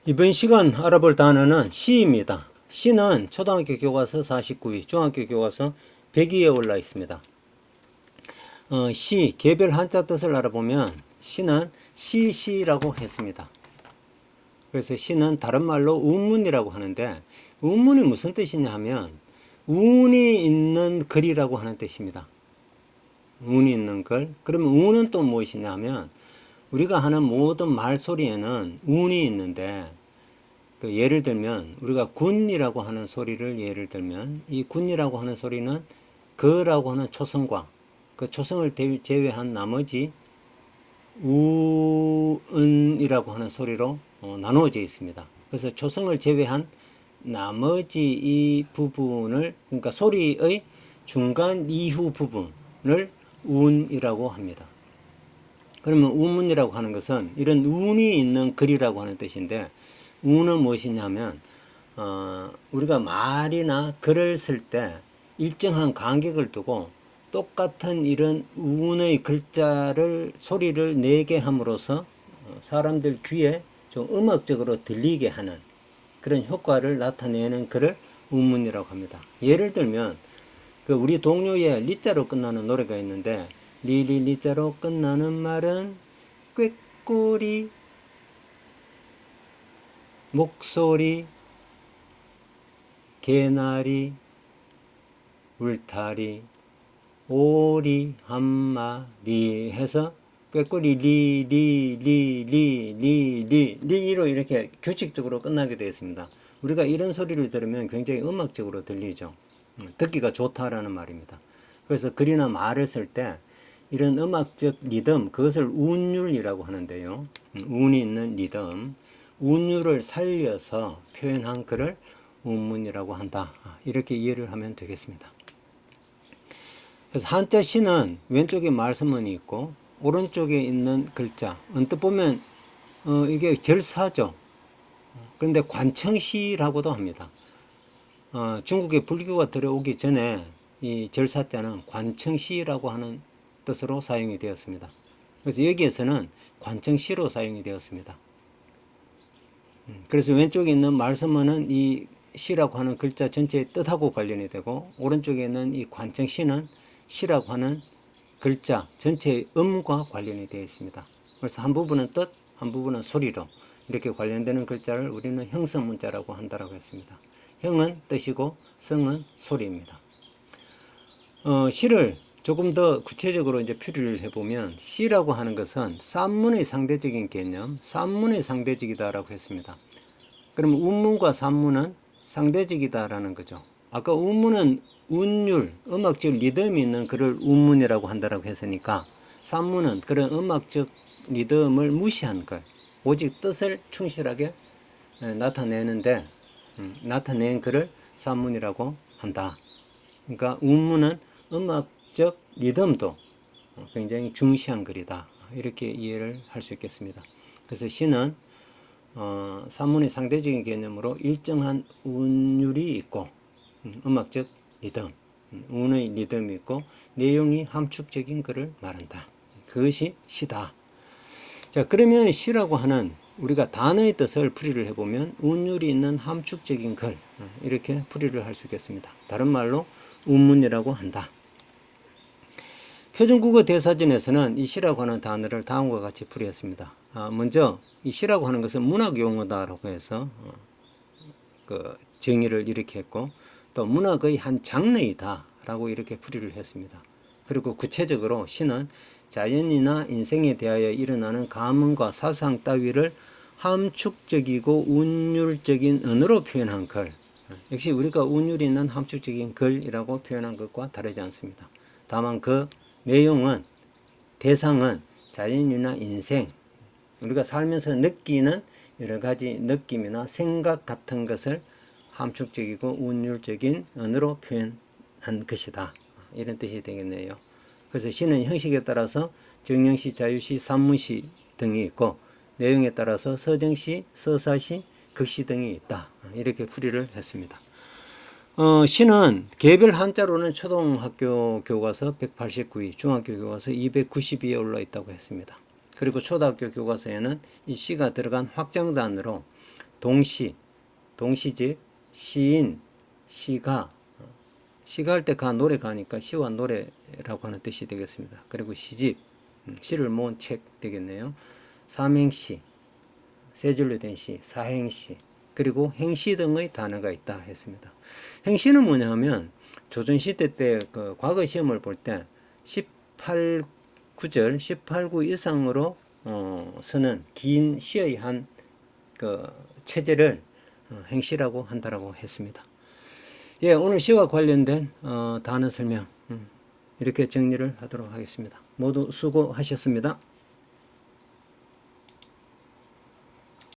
이번 시간 알아볼 단어는 시입니다. 시는 초등학교 교과서 49위, 중학교 교과서 100위에 올라 있습니다. 시, 개별 한자 뜻을 알아보면 시는 시시라고 했습니다. 그래서 시는 다른 말로 운문이라고 하는데, 운문이 무슨 뜻이냐 하면 운이 있는 글이라고 하는 뜻입니다. 운이 있는 글. 그러면 운은 또 무엇이냐 하면 우리가 하는 모든 말소리에는 운이 있는데, 예를 들면 우리가 군이라고 하는 소리를 예를 들면 이 군이라고 하는 소리는 그라고 하는 초성과 그 초성을 제외한 나머지 우은이라고 하는 소리로 나누어져 있습니다. 그래서 초성을 제외한 나머지 이 부분을, 그러니까 소리의 중간 이후 부분을 운이라고 합니다. 그러면 우문이라고 하는 것은 이런 운이 있는 글이라고 하는 뜻인데, 운은 무엇이냐면 우리가 말이나 글을 쓸 때 일정한 간격을 두고 똑같은 이런 운의 글자를 소리를 내게 함으로써 사람들 귀에 좀 음악적으로 들리게 하는 그런 효과를 나타내는 글을 운문이라고 합니다. 예를 들면 우리 동요에 리자로 끝나는 노래가 있는데, 리자로 끝나는 말은 꾀꼬리, 목소리, 개나리, 울타리, 오리 한 마리 해서 꾀꼬리 리로 이렇게 규칙적으로 끝나게 되어 있습니다. 우리가 이런 소리를 들으면 굉장히 음악적으로 들리죠. 듣기가 좋다라는 말입니다. 그래서 글이나 말을 쓸 때 이런 음악적 리듬, 그것을 운율이라고 하는데요. 운이 있는 리듬, 운율을 살려서 표현한 글을 운문이라고 한다. 이렇게 이해를 하면 되겠습니다. 그래서 한자 시는 왼쪽에 말서문이 있고 오른쪽에 있는 글자, 언뜻 보면 이게 절사죠. 그런데 관청시라고도 합니다. 중국에 불교가 들어오기 전에 이 절사자는 관청시라고 하는 뜻으로 사용이 되었습니다. 그래서 여기에서는 관청시로 사용이 되었습니다. 그래서 왼쪽에 있는 말서문은 이 시라고 하는 글자 전체의 뜻하고 관련이 되고, 오른쪽에 있는 이 관청시는 시라고 하는 글자 전체의 음과 관련이 되어 있습니다. 그래서 한 부분은 뜻, 한 부분은 소리로 이렇게 관련되는 글자를 우리는 형성문자라고 한다고 했습니다. 형은 뜻이고 성은 소리입니다. 시를 조금 더 구체적으로 이제 풀이를 해보면, 시라고 하는 것은 산문의 상대적인 개념, 산문의 상대적이다라고 했습니다. 그러면 운문과 산문은 상대적이다라는 거죠. 아까 운문은 운율, 음악적 리듬이 있는 글을 운문이라고 한다라고 했으니까, 산문은 그런 음악적 리듬을 무시한 글, 오직 뜻을 충실하게 나타낸 글을 산문이라고 한다. 그러니까 운문은 음악적 리듬도 굉장히 중시한 글이다. 이렇게 이해를 할 수 있겠습니다. 그래서 시는 산문의 상대적인 개념으로 일정한 운율이 있고, 음악적 리듬, 운의 리듬이 있고 내용이 함축적인 글을 말한다. 그것이 시다. 자, 그러면 시라고 하는 우리가 단어의 뜻을 풀이를 해보면 운율이 있는 함축적인 글, 이렇게 풀이를 할 수 있겠습니다. 다른 말로 운문이라고 한다. 표준국어 대사전에서는 이 시라고 하는 단어를 다음과 같이 풀이했습니다. 먼저 이 시라고 하는 것은 문학용어다라고 해서 정의를 이렇게 했고, 또 문학의 한 장르이다라고 이렇게 풀이를 했습니다. 그리고 구체적으로 시는 자연이나 인생에 대하여 일어나는 감흥과 사상 따위를 함축적이고 운율적인 언어로 표현한 글, 역시 우리가 운율이 있는 함축적인 글이라고 표현한 것과 다르지 않습니다. 다만 그 내용은, 대상은 자연이나 인생, 우리가 살면서 느끼는 여러 가지 느낌이나 생각 같은 것을 함축적이고 운율적인 언어로 표현한 것이다. 이런 뜻이 되겠네요. 그래서 시는 형식에 따라서 정형시, 자유시, 산문시 등이 있고, 내용에 따라서 서정시, 서사시, 극시 등이 있다. 이렇게 풀이를 했습니다. 시는 개별 한자로는 초등학교 교과서 189위, 중학교 교과서 292위에 올라 있다고 했습니다. 그리고 초등학교 교과서에는 이 시가 들어간 확장단으로 동시, 동시집, 시인, 시가, 시가 할 때 가 노래 가니까 시와 노래라고 하는 뜻이 되겠습니다. 그리고 시집, 시를 모은 책 되겠네요. 삼행시, 세 줄로 된 시, 사행시, 그리고 행시 등의 단어가 있다 했습니다. 행시는 뭐냐면 조선시대 때 그 과거 시험을 볼 때 18구절, 18구 이상으로 쓰는 긴 시의 한 그 체제를 행시라고 한다라고 했습니다. 예, 오늘 시와 관련된 단어 설명 이렇게 정리를 하도록 하겠습니다. 모두 수고하셨습니다.